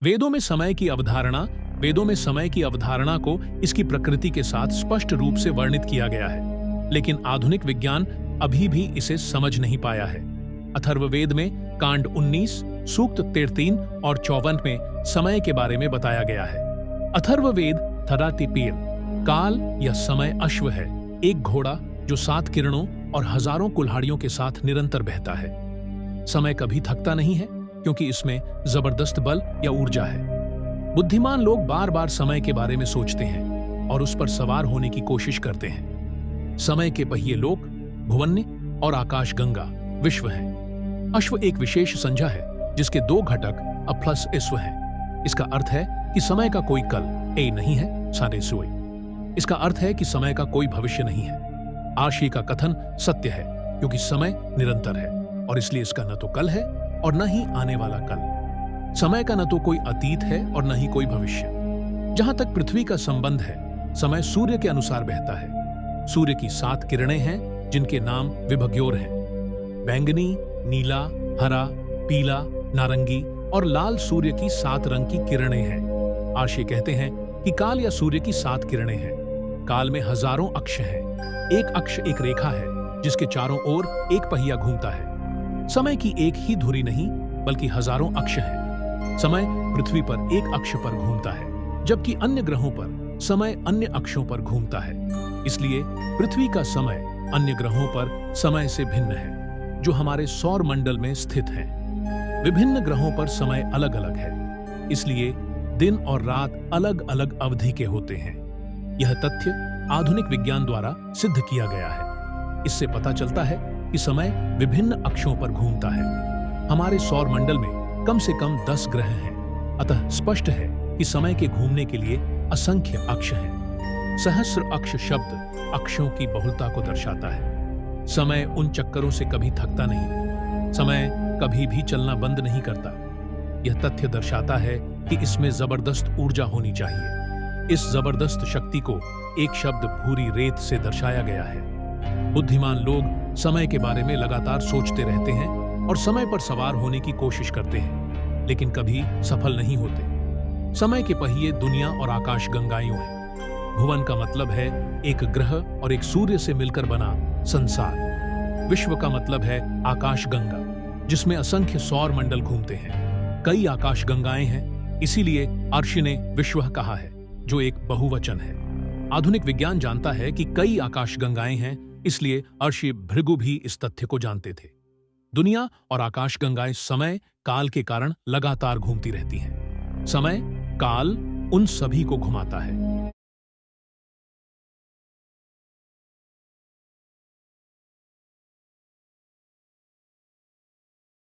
वेदों में समय की अवधारणा को इसकी प्रकृति के साथ स्पष्ट रूप से वर्णित किया गया है, लेकिन आधुनिक विज्ञान अभी भी इसे समझ नहीं पाया है। अथर्ववेद में कांड 19, सूक्त 33 और 54 में समय के बारे में बताया गया है। अथर्ववेद थरातिपेल, काल या समय अश्व है, एक घोड़ा जो 7 किरणों और हजारों कुल्हाड़ियों के साथ निरंतर बहता है। समय कभी थकता नहीं है क्योंकि इसमें जबरदस्त बल या ऊर्जा है। बुद्धिमान लोग बार बार समय के बारे में सोचते हैं और उस पर सवार होने की कोशिश करते हैं। समय के पहिए लोक, भुवन्य और आकाशगंगा विश्व हैं। अश्व एक विशेष संज्ञा है जिसके 2 घटक अ प्लस इस्व हैं। इसका अर्थ है कि समय का कोई कल ए नहीं है, सारे सुई। इसका अर्थ है कि समय का कोई भविष्य नहीं है। आशी का कथन सत्य है क्योंकि समय निरंतर है और इसलिए इसका न तो कल है और न ही आने वाला कल। समय का न तो कोई अतीत है और न ही कोई भविष्य। जहां तक पृथ्वी का संबंध है, समय सूर्य के अनुसार बहता है। सूर्य की 7 किरणें हैं जिनके नाम विभज्योर हैं। बैंगनी, नीला, हरा, पीला, नारंगी और लाल सूर्य की 7 रंग की किरणें हैं। आर्षे कहते हैं कि काल या सूर्य की 7 किरणें हैं। काल में हजारों अक्ष हैं। एक अक्ष एक रेखा है जिसके चारों ओर एक पहिया घूमता है। समय की एक ही धुरी नहीं बल्कि हजारों अक्ष हैं। समय पृथ्वी पर एक अक्ष पर घूमता है, जबकि अन्य ग्रहों पर समय अन्य अक्षों पर घूमता है। इसलिए पृथ्वी का समय अन्य ग्रहों पर समय से भिन्न है, जो हमारे सौर मंडल में स्थित हैं। विभिन्न ग्रहों पर समय अलग अलग है, इसलिए दिन और रात अलग अलग अवधि के होते हैं। यह तथ्य आधुनिक विज्ञान द्वारा सिद्ध किया गया है। इससे पता चलता है कि समय विभिन्न अक्षों पर घूमता है। हमारे सौर मंडल में कम से कम 10 ग्रह हैं, अतः स्पष्ट है कि समय के घूमने के लिए असंख्य अक्ष हैं। सहस्र अक्ष शब्द अक्षों की बहुलता को दर्शाता है। समय उन चक्करों से कभी थकता नहीं। समय कभी भी चलना बंद नहीं करता। यह तथ्य दर्शाता है कि इसमें जबरदस्त ऊर्जा होनी चाहिए। इस जबरदस्त शक्ति को एक शब्द भूरी रेत से दर्शाया गया है। बुद्धिमान लोग समय के बारे में लगातार सोचते रहते हैं और समय पर सवार होने की कोशिश करते हैं, लेकिन कभी सफल नहीं होते। समय के पहिए दुनिया और आकाश गंगाएं हैं। भुवन का मतलब है एक ग्रह और एक सूर्य से मिलकर बना संसार। विश्व का मतलब है आकाश गंगा, जिसमें असंख्य सौर मंडल घूमते हैं। कई आकाश गंगाएं हैं, इसीलिए अर्षि ने विश्व कहा है, जो एक बहुवचन है। आधुनिक विज्ञान जानता है कि कई आकाश गंगाएं हैं, इसलिए अर्षि भृगु भी इस तथ्य को जानते थे। दुनिया और आकाशगंगाएं समय काल के कारण लगातार घूमती रहती हैं। समय काल उन सभी को घुमाता है।